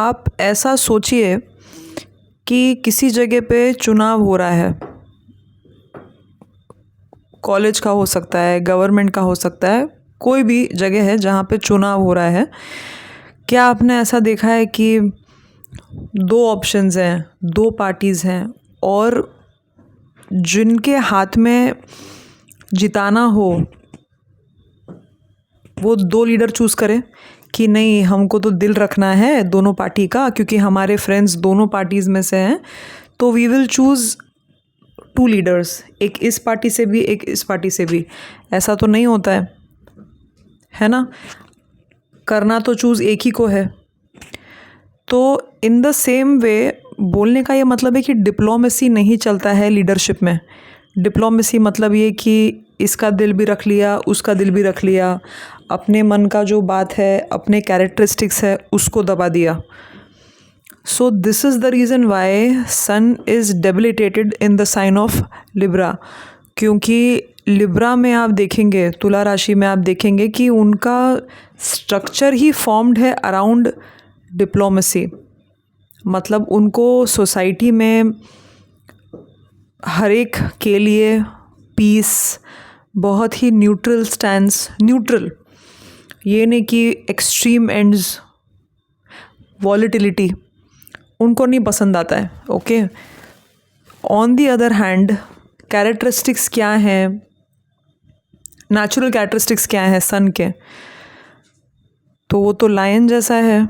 आप ऐसा सोचिए कि किसी जगह पे चुनाव हो रहा है, कॉलेज का हो सकता है, गवर्नमेंट का हो सकता है, कोई भी जगह है जहाँ पे चुनाव हो रहा है। क्या आपने ऐसा देखा है कि दो ऑप्शंस हैं, दो पार्टीज़ हैं और जिनके हाथ में जिताना हो वो दो लीडर चूज़ करें कि नहीं, हमको तो दिल रखना है दोनों पार्टी का, क्योंकि हमारे फ्रेंड्स दोनों पार्टीज़ में से हैं, तो we will choose two leaders, एक इस पार्टी से भी एक इस पार्टी से भी। ऐसा तो नहीं होता है ना? करना तो चूज़ एक ही को है। तो इन द सेम वे बोलने का ये मतलब है कि डिप्लोमेसी नहीं चलता है लीडरशिप में। डिप्लोमेसी मतलब ये कि इसका दिल भी रख लिया, उसका दिल भी रख लिया, अपने मन का जो बात है, अपने कैरेक्टरिस्टिक्स है, उसको दबा दिया। So this is the reason why sun is debilitated in the sign of Libra. क्योंकि लिब्रा में आप देखेंगे, तुला राशि में आप देखेंगे कि उनका स्ट्रक्चर ही फॉर्म्ड है अराउंड डिप्लोमेसी। मतलब उनको सोसाइटी में हर एक के लिए पीस, बहुत ही न्यूट्रल स्टैंस, न्यूट्रल, ये नहीं कि एक्सट्रीम एंड्स, वॉलेटिलिटी उनको नहीं पसंद आता है। Okay, on the other hand characteristics क्या हैं, नेचुरल कैरेक्टरिस्टिक्स क्या हैं सन के, तो वो तो लायन जैसा है,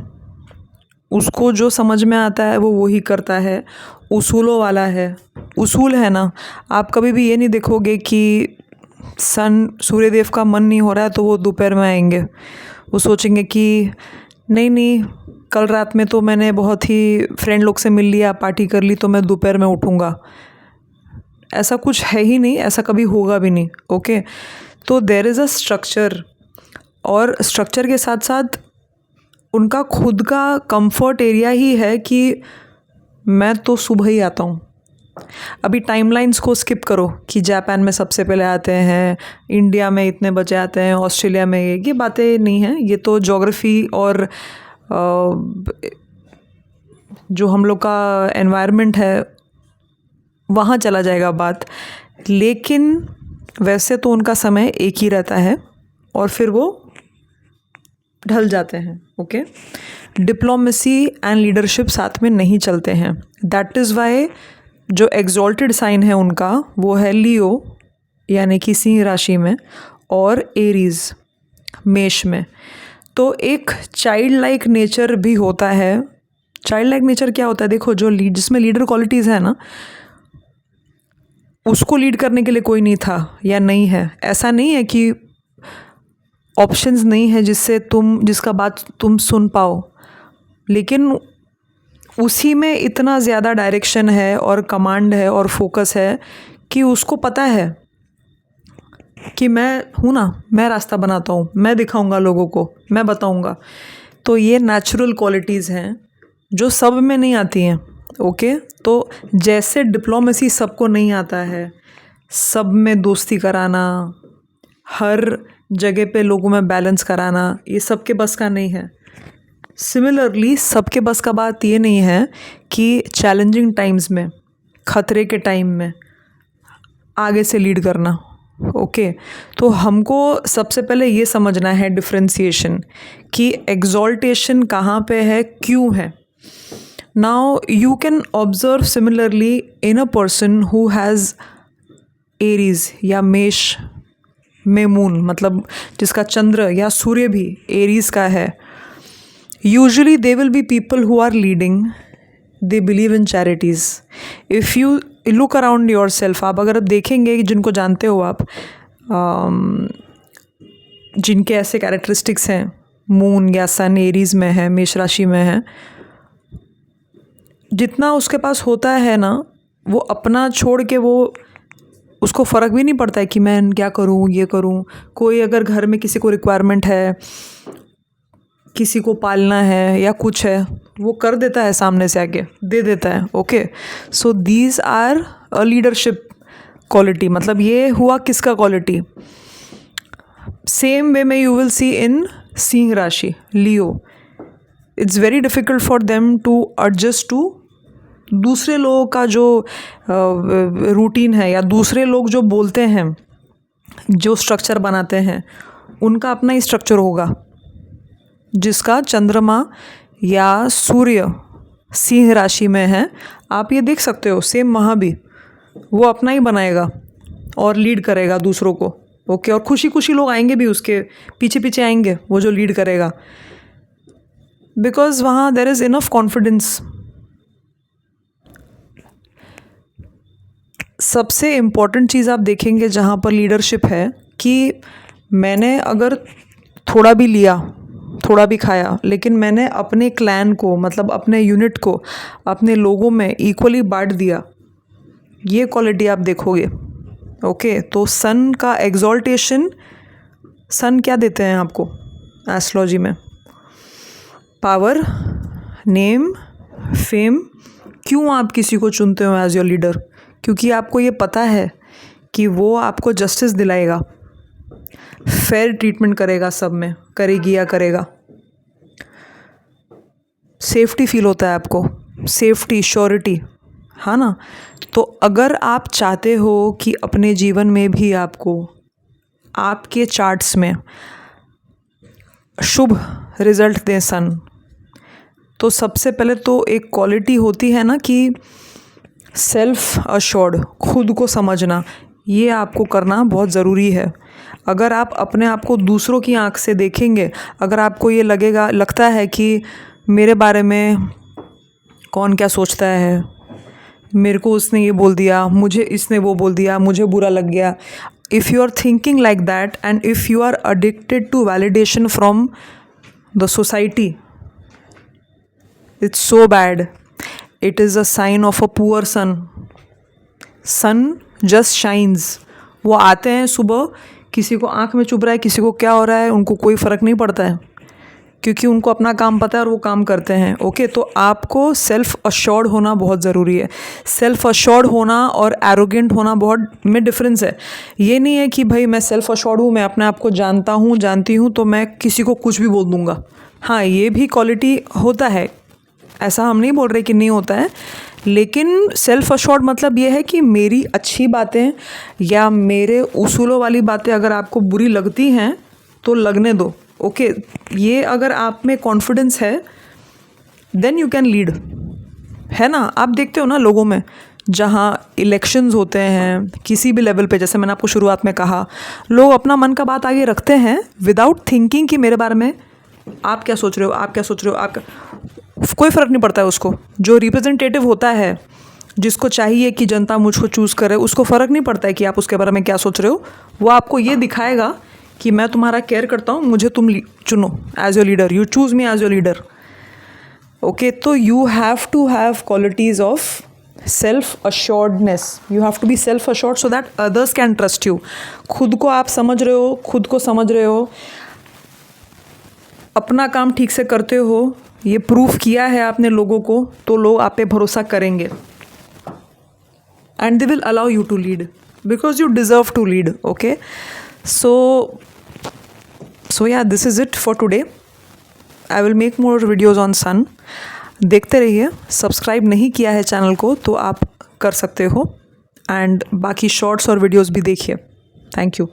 उसको जो समझ में आता है वो वही करता है, उसूलों वाला है। उसूल है ना, आप कभी भी ये नहीं देखोगे कि सन, सूर्यदेव का मन नहीं हो रहा है तो वो दोपहर में आएंगे। वो सोचेंगे कि नहीं नहीं, कल रात में तो मैंने बहुत ही फ्रेंड लोग से मिल लिया, पार्टी कर ली, तो मैं दोपहर में उठूँगा। ऐसा कुछ है ही नहीं, ऐसा कभी होगा भी नहीं। ओके, तो देयर इज़ अ स्ट्रक्चर, और स्ट्रक्चर के साथ साथ उनका खुद का कंफर्ट एरिया ही है कि मैं तो सुबह ही आता हूँ। अभी टाइमलाइंस को स्किप करो कि जापान में सबसे पहले आते हैं, इंडिया में इतने बजे आते हैं, ऑस्ट्रेलिया में ये बातें नहीं हैं। ये तो ज्योग्राफी और जो हम लोग का एनवायरनमेंट है वहाँ चला जाएगा बात। लेकिन वैसे तो उनका समय एक ही रहता है और फिर वो ढल जाते हैं। ओके, डिप्लोमेसी एंड लीडरशिप साथ में नहीं चलते हैं। दैट इज़ वाई जो एग्जॉल्टेड साइन है उनका वो है लियो, यानी कि सिंह राशि में, और एरीज, मेष में। तो एक चाइल्ड लाइक नेचर भी होता है। चाइल्ड लाइक नेचर क्या होता है? देखो, जो जिसमें लीडर क्वालिटीज़ है ना, उसको लीड करने के लिए कोई नहीं था या नहीं है। ऐसा नहीं है कि ऑप्शंस नहीं है जिसका बात तुम सुन पाओ, लेकिन उसी में इतना ज़्यादा डायरेक्शन है और कमांड है और फोकस है कि उसको पता है कि मैं हूँ ना, मैं रास्ता बनाता हूँ, मैं दिखाऊंगा लोगों को, मैं बताऊंगा। तो ये नेचुरल क्वालिटीज़ हैं जो सब में नहीं आती हैं। ओके, तो जैसे डिप्लोमेसी सबको नहीं आता है, सब में दोस्ती कराना, हर जगह पे लोगों में बैलेंस कराना, ये सबके बस का नहीं है। सिमिलरली सबके बस का बात ये नहीं है कि चैलेंजिंग टाइम्स में, खतरे के टाइम में आगे से लीड करना। ओके, तो हमको सबसे पहले ये समझना है डिफ्रेंसिएशन कि एग्जॉल्टेशन कहाँ पे है, क्यों है। Now you can observe similarly in a person who has Aries या मेष में मून, मतलब जिसका चंद्र या सूर्य भी एरीज का है। Usually they will be people who are leading, they believe in charities. If you look around yourself, आप अगर देखेंगे कि जिनको जानते हो आप, जिनके ऐसे कैरेक्टरिस्टिक्स हैं, मून या सन एरीज में है, मेष राशि में है, जितना उसके पास होता है ना, वो अपना छोड़ के वो, उसको फ़र्क भी नहीं पड़ता है कि मैं क्या करूँ, ये करूँ। कोई अगर घर में किसी को रिक्वायरमेंट है, किसी को पालना है या कुछ है, वो कर देता है, सामने से आके दे देता है। Okay, so these are a leadership quality. मतलब ये हुआ किसका क्वालिटी? सेम वे में यू विल सी इन सिंह राशि, Leo. It's very difficult for them to adjust to दूसरे लोगों का जो रूटीन है, या दूसरे लोग जो बोलते हैं, जो स्ट्रक्चर बनाते हैं, उनका अपना ही स्ट्रक्चर होगा, जिसका चंद्रमा या सूर्य सिंह राशि में है। आप ये देख सकते हो, सेम महा भी वो अपना ही बनाएगा और लीड करेगा दूसरों को। ओके, और खुशी खुशी लोग आएंगे भी, उसके पीछे पीछे आएंगे वो जो लीड करेगा, बिकॉज वहाँ देर इज़ इनफ कॉन्फिडेंस। सबसे इम्पॉर्टेंट चीज़ आप देखेंगे जहाँ पर लीडरशिप है कि मैंने अगर थोड़ा भी लिया, थोड़ा भी खाया, लेकिन मैंने अपने क्लैन को, मतलब अपने यूनिट को, अपने लोगों में इक्वली बांट दिया। ये क्वालिटी आप देखोगे। ओके, तो सन का एग्जॉल्टेशन, सन क्या देते हैं आपको एस्ट्रोलॉजी में? Power, name, fame. क्यों आप किसी को चुनते हो एज योर लीडर? क्योंकि आपको ये पता है कि वो आपको जस्टिस दिलाएगा, फेयर ट्रीटमेंट करेगा, सब में करेगी या करेगा। सेफ्टी फील होता है आपको, सेफ्टी, श्योरिटी, हाँ ना? तो अगर आप चाहते हो कि अपने जीवन में भी आपको, आपके चार्ट्स में शुभ रिजल्ट दें सन, तो सबसे पहले तो एक क्वालिटी होती है ना कि सेल्फ अश्योर्ड, खुद को समझना। ये आपको करना बहुत ज़रूरी है। अगर आप अपने आप को दूसरों की आंख से देखेंगे, अगर आपको ये लगता है कि मेरे बारे में कौन क्या सोचता है, मेरे को उसने ये बोल दिया, मुझे इसने वो बोल दिया, मुझे बुरा लग गया, if you are thinking like that and if you are addicted to validation from the society, it's so bad. It is a sign of a poor sun. Sun just shines. वो आते हैं सुबह, किसी को आँख में चुभ रहा है, किसी को क्या हो रहा है, उनको कोई फ़र्क नहीं पड़ता है, क्योंकि उनको अपना काम पता है और वो काम करते हैं। ओके, तो आपको सेल्फ अश्योर्ड होना बहुत ज़रूरी है। सेल्फ अश्योर्ड होना और एरोगेंट होना बहुत में डिफरेंस है। ये नहीं है कि भाई मैं सेल्फ अश्योर्ड हूँ, मैं अपने आप को जानता हूँ, जानती हूँ, तो मैं किसी को कुछ भी बोल दूँगा। हाँ, ये भी क्वालिटी होता है, ऐसा हम नहीं बोल रहे कि नहीं होता है, लेकिन सेल्फ अश्योर्ड मतलब ये है कि मेरी अच्छी बातें या मेरे उसूलों वाली बातें अगर आपको बुरी लगती हैं तो लगने दो। ओके, ये अगर आप में कॉन्फिडेंस है देन यू कैन लीड, है ना? आप देखते हो ना लोगों में, जहाँ इलेक्शंस होते हैं किसी भी लेवल पे, जैसे मैंने आपको शुरुआत में कहा, लोग अपना मन का बात आगे रखते हैं विदाउट थिंकिंग कि मेरे बारे में आप क्या सोच रहे हो, आप क्या सोच रहे हो, कोई फ़र्क नहीं पड़ता है उसको। जो रिप्रेजेंटेटिव होता है, जिसको चाहिए कि जनता मुझको चूज़ करे, उसको फ़र्क नहीं पड़ता है कि आप उसके बारे में क्या सोच रहे हो। वो आपको ये दिखाएगा कि मैं तुम्हारा केयर करता हूँ, मुझे तुम चुनो as your leader, you choose me as your leader. Okay, तो you have to have qualities of self assuredness, you have to be self assured so that others can trust you. खुद को आप समझ रहे हो, खुद को समझ रहे हो, अपना काम ठीक से करते हो, ये प्रूफ किया है आपने लोगों को, तो लोग आप पे भरोसा करेंगे and they will allow you to lead because you deserve to lead. Okay, so yeah this is it for today. I will make more videos on soon. देखते रहिए. सब्सक्राइब नहीं किया है चैनल को तो आप कर सकते हो, एंड बाकी शॉर्ट्स और वीडियोज़ भी देखिए. Thank you.